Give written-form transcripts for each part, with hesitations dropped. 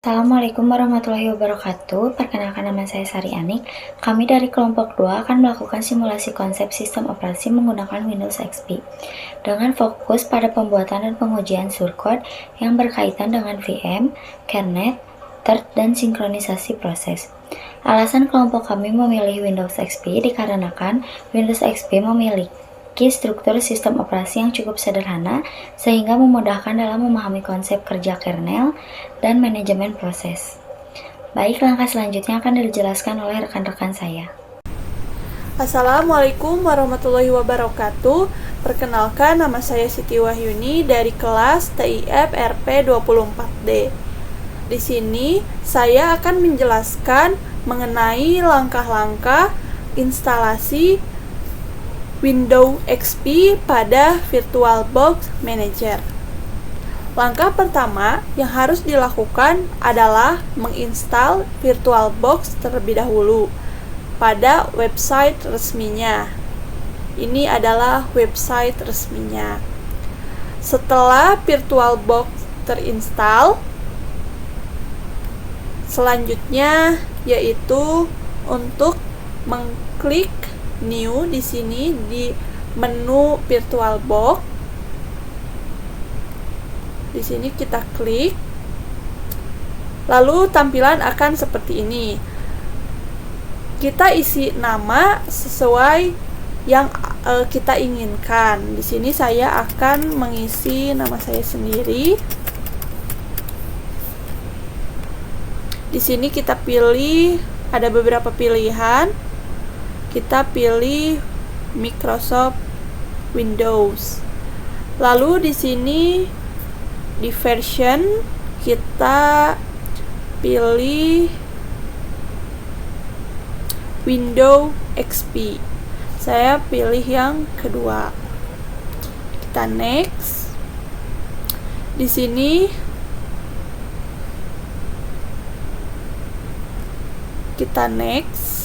Assalamualaikum warahmatullahi wabarakatuh. Perkenalkan, nama saya Sari Anik. Kami dari kelompok 2 akan melakukan simulasi konsep sistem operasi menggunakan Windows XP dengan fokus pada pembuatan dan pengujian surcode yang berkaitan dengan VM, kernel, thread, dan sinkronisasi proses. Alasan kelompok kami memilih Windows XP dikarenakan Windows XP memiliki struktur sistem operasi yang cukup sederhana sehingga memudahkan dalam memahami konsep kerja kernel dan manajemen proses. Baik, langkah selanjutnya akan dijelaskan oleh rekan-rekan saya. Assalamualaikum warahmatullahi wabarakatuh. Perkenalkan, nama saya Siti Wahyuni dari kelas TIF RP 24D. Di sini saya akan menjelaskan mengenai langkah-langkah instalasi Windows XP pada VirtualBox Manager. Langkah pertama yang harus dilakukan adalah menginstal VirtualBox terlebih dahulu pada website resminya. Ini adalah website resminya. Setelah VirtualBox terinstall, selanjutnya yaitu untuk mengklik New di sini di menu VirtualBox. Di sini kita klik, lalu tampilan akan seperti ini. Kita isi nama sesuai yang kita inginkan. Di sini saya akan mengisi nama saya sendiri. Di sini kita pilih, ada beberapa pilihan. Kita pilih Microsoft Windows. Lalu di sini di version kita pilih Windows XP. Saya pilih yang kedua. Kita next. Di sini kita next.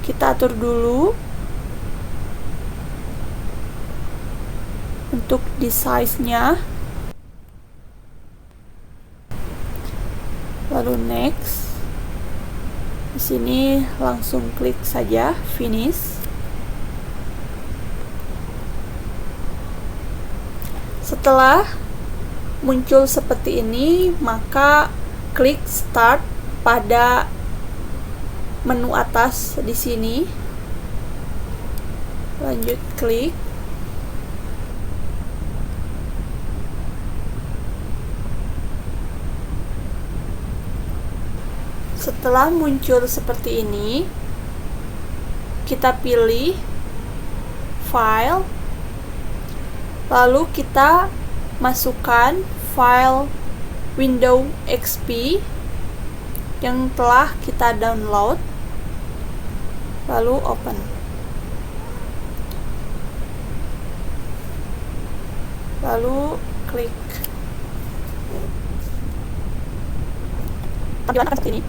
Kita atur dulu untuk di size-nya. Lalu next. Di sini langsung klik saja finish. Setelah muncul seperti ini, maka klik start pada menu atas di sini. Lanjut klik. Setelah muncul seperti ini, kita pilih file, lalu kita masukkan file Windows XP yang telah kita download, lalu open. Lalu klik. Tampilan akan seperti ini.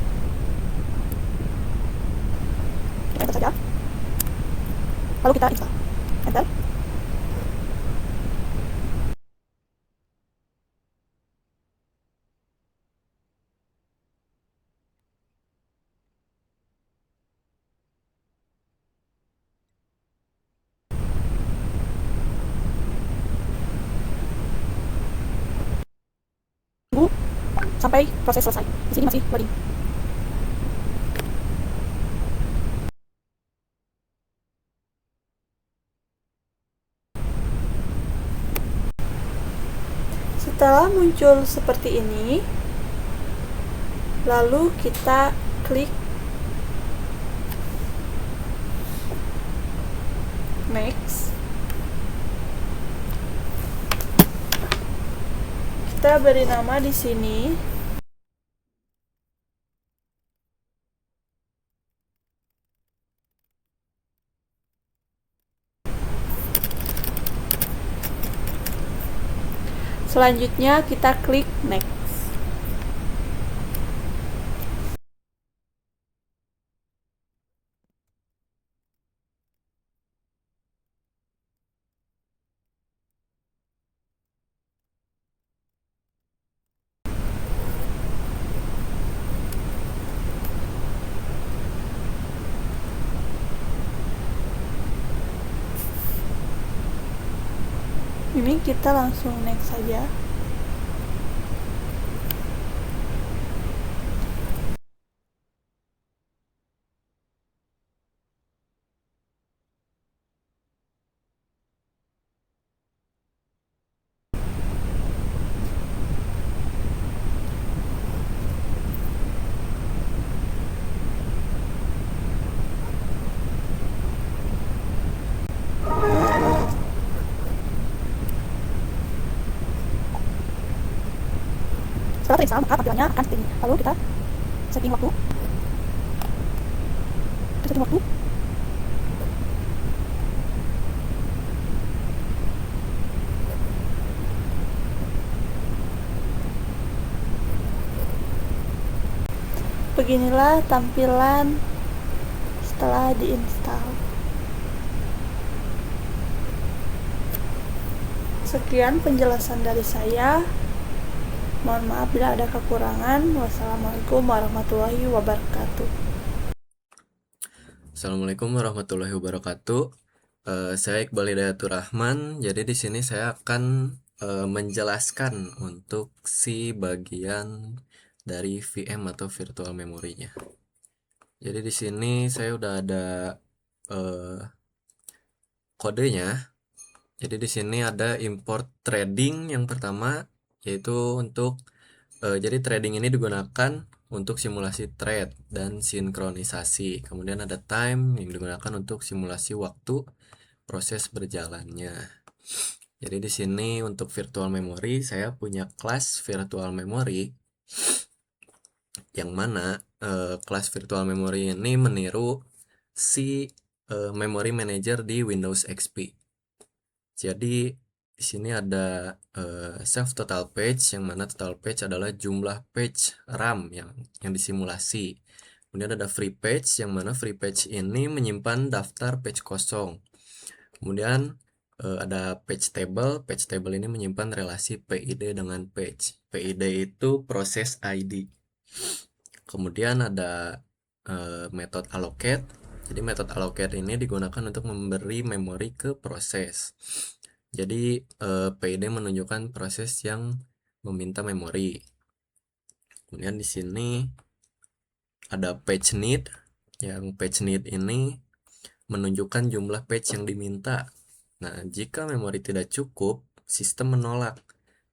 Kita enter saja. Lalu kita install. Enter. Tunggu sampai proses selesai. Di sini masih loading. Setelah muncul seperti ini, lalu kita klik next. Kita beri nama di sini. Selanjutnya kita klik next. Ini kita langsung next saja. Setelah terinstall, maka tampilannya akan seperti ini. Lalu kita setting waktu. Beginilah tampilan setelah diinstal. Sekian penjelasan dari saya. Mohon maaf bila ada kekurangan. Wassalamualaikum warahmatullahi wabarakatuh. Assalamualaikum warahmatullahi wabarakatuh. Saya Iqbal Hidayatur Rahman. Jadi di sini saya akan menjelaskan untuk si bagian dari VM atau virtual memorinya. Jadi di sini saya udah ada kodenya. Jadi di sini ada import threading yang pertama, yaitu untuk jadi threading ini digunakan untuk simulasi thread dan sinkronisasi. Kemudian ada time yang digunakan untuk simulasi waktu proses berjalannya. Jadi di sini untuk virtual memory saya punya kelas virtual memory yang mana kelas virtual memory ini meniru si memory manager di Windows XP. Jadi di sini ada self total page, yang mana total page adalah jumlah page RAM yang disimulasi. Kemudian ada free page, yang mana free page ini menyimpan daftar page kosong. Kemudian ada page table ini menyimpan relasi PID dengan page. PID itu proses ID. Kemudian ada method allocate. Jadi method allocate ini digunakan untuk memberi memori ke proses. Jadi PID menunjukkan proses yang meminta memori. Kemudian di sini ada page need. Yang page need ini menunjukkan jumlah page yang diminta. Nah, jika memori tidak cukup, sistem menolak.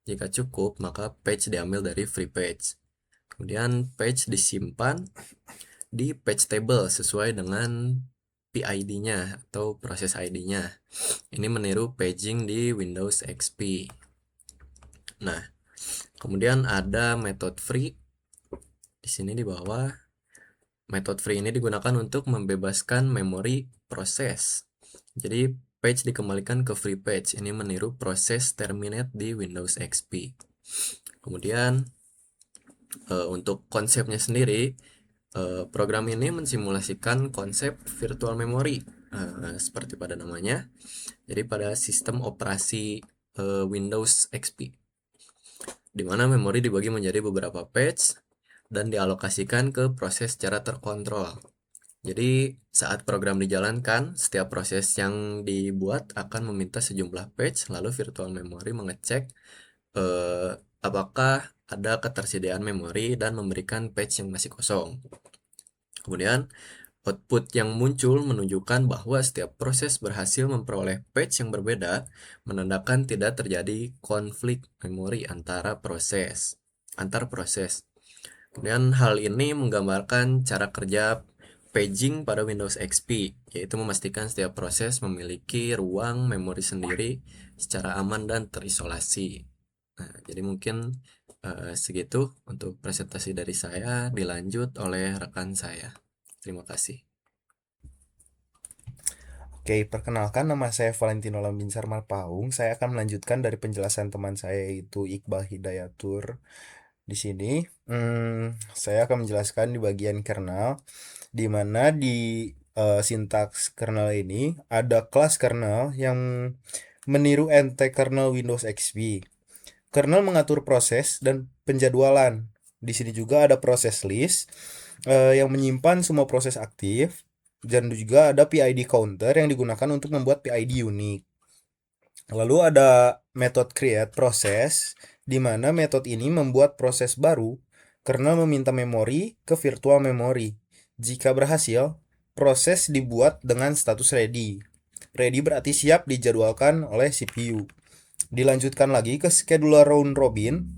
Jika cukup, maka page diambil dari free page. Kemudian page disimpan di page table sesuai dengan PID-nya atau proses ID-nya. Ini meniru paging di Windows XP. Nah, kemudian ada method free. Di sini di bawah, method free ini digunakan untuk membebaskan memori proses. Jadi page dikembalikan ke free page. Ini meniru proses terminate di Windows XP. Kemudian untuk konsepnya sendiri, program ini mensimulasikan konsep virtual memory seperti pada namanya. Jadi pada sistem operasi Windows XP, di mana memori dibagi menjadi beberapa page dan dialokasikan ke proses secara terkontrol. Jadi saat program dijalankan, setiap proses yang dibuat akan meminta sejumlah page, lalu virtual memory mengecek apakah ada ketersediaan memori dan memberikan page yang masih kosong. Kemudian output yang muncul menunjukkan bahwa setiap proses berhasil memperoleh page yang berbeda, menandakan tidak terjadi konflik memori antar proses. Kemudian hal ini menggambarkan cara kerja paging pada Windows XP, yaitu memastikan setiap proses memiliki ruang memori sendiri secara aman dan terisolasi. Nah, jadi mungkin segitu untuk presentasi dari saya, dilanjut oleh rekan saya. Terima kasih. Oke, perkenalkan nama saya Valentino Lambinsar Marpaung. Saya akan melanjutkan dari penjelasan teman saya yaitu Iqbal Hidayatur. Di sini saya akan menjelaskan di bagian kernel, di mana di sintaks kernel ini ada kelas kernel yang meniru ente kernel Windows XP. Kernel mengatur proses dan penjadwalan. Di sini juga ada proses list yang menyimpan semua proses aktif, dan juga ada PID counter yang digunakan untuk membuat PID unik. Lalu ada metode create process, di mana metode ini membuat proses baru karena meminta memori ke virtual memory. Jika berhasil, proses dibuat dengan status ready. Ready berarti siap dijadwalkan oleh CPU. Dilanjutkan lagi ke scheduler round robin.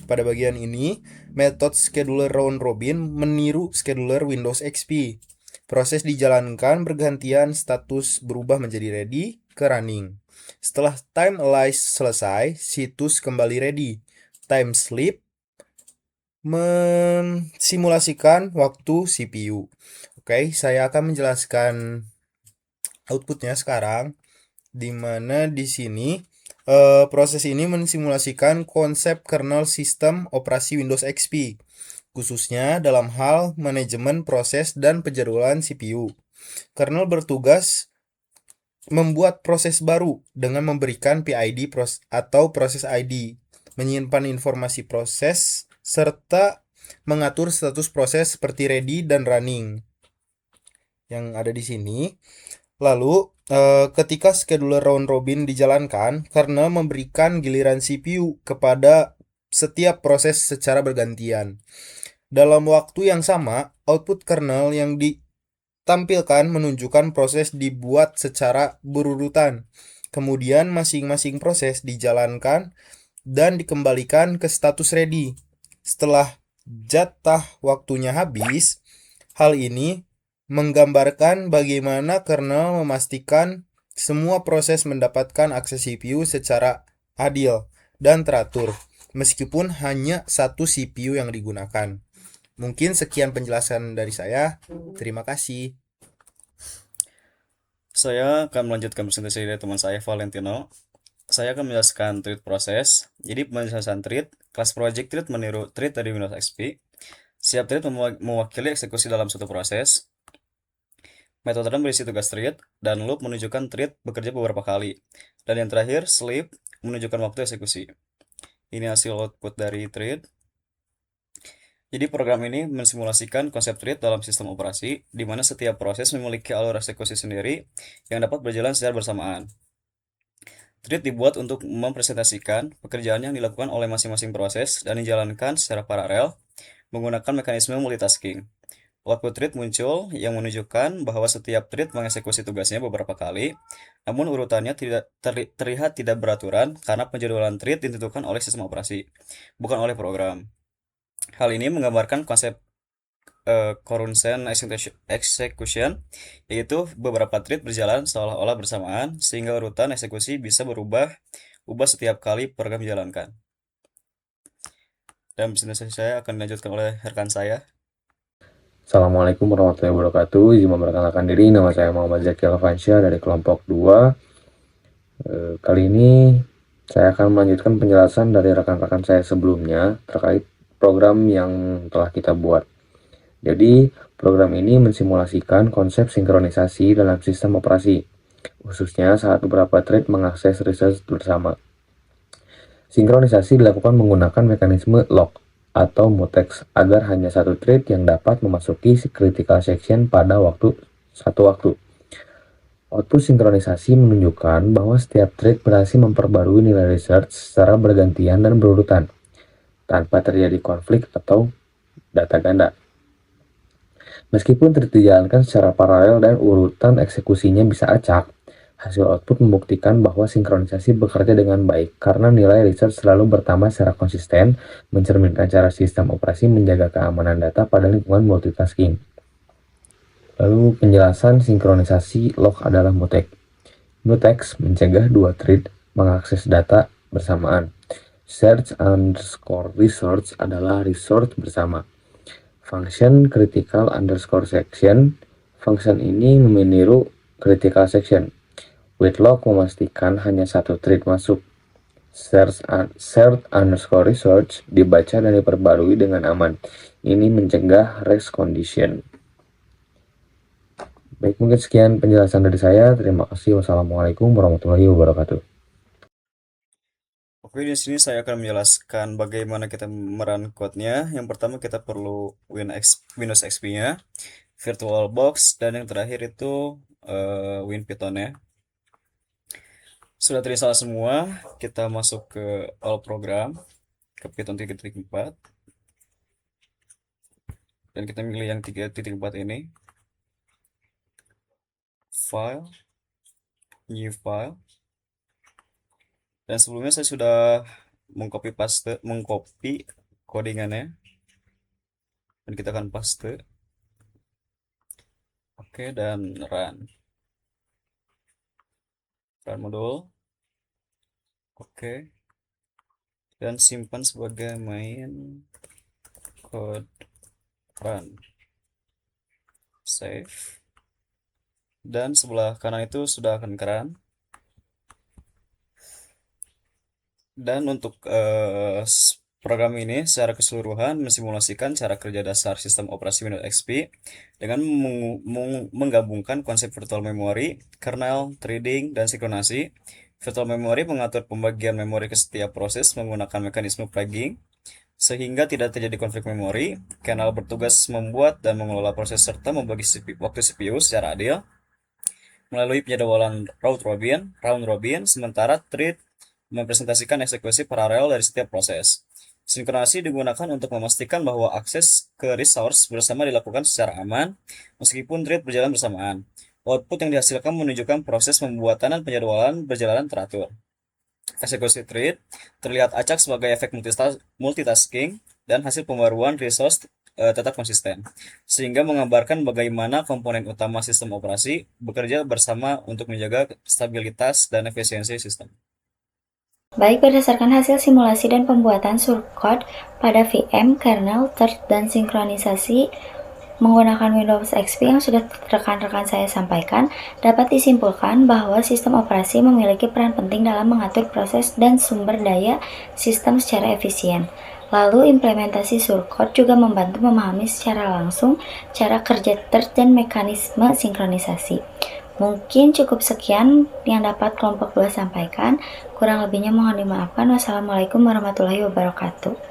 Pada bagian ini, metode scheduler round robin meniru scheduler Windows XP. Proses dijalankan bergantian, status berubah menjadi ready ke running. Setelah time alive selesai, situs kembali ready. Time sleep mensimulasikan waktu CPU. Oke, saya akan menjelaskan outputnya sekarang, di mana di sini proses ini mensimulasikan konsep kernel sistem operasi Windows XP, khususnya dalam hal manajemen proses dan penjadwalan CPU. Kernel bertugas membuat proses baru dengan memberikan PID atau proses ID, menyimpan informasi proses, serta mengatur status proses seperti ready dan running yang ada di sini. Lalu, ketika scheduler round robin dijalankan, kernel memberikan giliran CPU kepada setiap proses secara bergantian. Dalam waktu yang sama, output kernel yang ditampilkan menunjukkan proses dibuat secara berurutan. Kemudian masing-masing proses dijalankan dan dikembalikan ke status ready. Setelah jatah waktunya habis, hal ini menggambarkan bagaimana kernel memastikan semua proses mendapatkan akses CPU secara adil dan teratur, meskipun hanya satu CPU yang digunakan. Mungkin sekian penjelasan dari saya. Terima kasih. Saya akan melanjutkan presentasi dari teman saya, Valentino. Saya akan menjelaskan treat proses. Jadi penjelasan treat, kelas project treat meniru treat dari Windows XP. Setiap treat mewakili eksekusi dalam suatu proses. Metode berisi tugas treat, dan loop menunjukkan treat bekerja beberapa kali. Dan yang terakhir, sleep menunjukkan waktu eksekusi. Ini hasil output dari treat. Jadi program ini mensimulasikan konsep treat dalam sistem operasi, di mana setiap proses memiliki alur eksekusi sendiri yang dapat berjalan secara bersamaan. Treat dibuat untuk mempresentasikan pekerjaan yang dilakukan oleh masing-masing proses dan dijalankan secara paralel menggunakan mekanisme multitasking. Output treat muncul yang menunjukkan bahwa setiap treat mengeksekusi tugasnya beberapa kali, namun urutannya terlihat tidak beraturan karena penjadwalan treat ditentukan oleh sistem operasi, bukan oleh program. Hal ini menggambarkan konsep concurrent execution, yaitu beberapa treat berjalan seolah-olah bersamaan sehingga urutan eksekusi bisa berubah setiap kali program dijalankan. Dan presentasi saya akan dilanjutkan oleh rekan saya. Assalamualaikum warahmatullahi wabarakatuh. Izin memperkenalkan diri, nama saya Muhammad Zaki Alfansyah dari kelompok 2. Kali ini saya akan melanjutkan penjelasan dari rekan-rekan saya sebelumnya terkait program yang telah kita buat. Jadi, program ini mensimulasikan konsep sinkronisasi dalam sistem operasi, khususnya saat beberapa thread mengakses resource bersama. Sinkronisasi dilakukan menggunakan mekanisme lock atau mutex agar hanya satu thread yang dapat memasuki critical section pada satu waktu. Output sinkronisasi menunjukkan bahwa setiap thread berhasil memperbarui nilai research secara bergantian dan berurutan, tanpa terjadi konflik atau data ganda. Meskipun dijalankan secara paralel dan urutan eksekusinya bisa acak, hasil output membuktikan bahwa sinkronisasi bekerja dengan baik karena nilai research selalu bertambah secara konsisten, mencerminkan cara sistem operasi menjaga keamanan data pada lingkungan multitasking. Lalu penjelasan sinkronisasi lock adalah mutex. Mutex mencegah dua thread mengakses data bersamaan. Search underscore resource adalah resource bersama. Function critical underscore section. Function ini meniru critical section. With lock memastikan hanya satu thread masuk. Search underscore resource dibaca dan diperbarui dengan aman. Ini mencegah rest condition. Baik, mungkin sekian penjelasan dari saya. Terima kasih. Wassalamualaikum warahmatullahi wabarakatuh. Oke, di sini saya akan menjelaskan bagaimana kita merun code-nya. Yang pertama kita perlu Windows XP-nya, VirtualBox, dan yang terakhir itu WinPython-nya. Sudah terinstall semua, kita masuk ke all program, ke Python 3.4, dan kita pilih yang 3.4 ini, file, new file, dan sebelumnya saya sudah mengcopy codingannya, dan kita akan paste, oke, dan run modul, oke, dan simpan sebagai main code run, save, dan sebelah kanan itu sudah akan keren. Dan untuk program ini secara keseluruhan mensimulasikan cara kerja dasar sistem operasi Windows XP dengan menggabungkan konsep virtual memory, kernel, threading, dan sinkronasi. Virtual memory mengatur pembagian memori ke setiap proses menggunakan mekanisme plugging sehingga tidak terjadi konflik memori. Kernel bertugas membuat dan mengelola proses serta membagi waktu CPU secara adil melalui penjadwalan round robin, sementara thread mempresentasikan eksekusi paralel dari setiap proses. Sinkronasi digunakan untuk memastikan bahwa akses ke resource bersama dilakukan secara aman, meskipun thread berjalan bersamaan. Output yang dihasilkan menunjukkan proses pembuatan dan penjadwalan berjalan teratur. Eksekusi thread terlihat acak sebagai efek multitasking dan hasil pembaruan resource tetap konsisten, sehingga menggambarkan bagaimana komponen utama sistem operasi bekerja bersama untuk menjaga stabilitas dan efisiensi sistem. Baik berdasarkan hasil simulasi dan pembuatan shortcode pada VM, kernel, thread, dan sinkronisasi menggunakan Windows XP yang sudah rekan-rekan saya sampaikan, dapat disimpulkan bahwa sistem operasi memiliki peran penting dalam mengatur proses dan sumber daya sistem secara efisien. Lalu implementasi shortcode juga membantu memahami secara langsung cara kerja thread dan mekanisme sinkronisasi. Mungkin cukup sekian yang dapat kelompok 2 sampaikan. Kurang lebihnya mohon dimaafkan. Wassalamualaikum warahmatullahi wabarakatuh.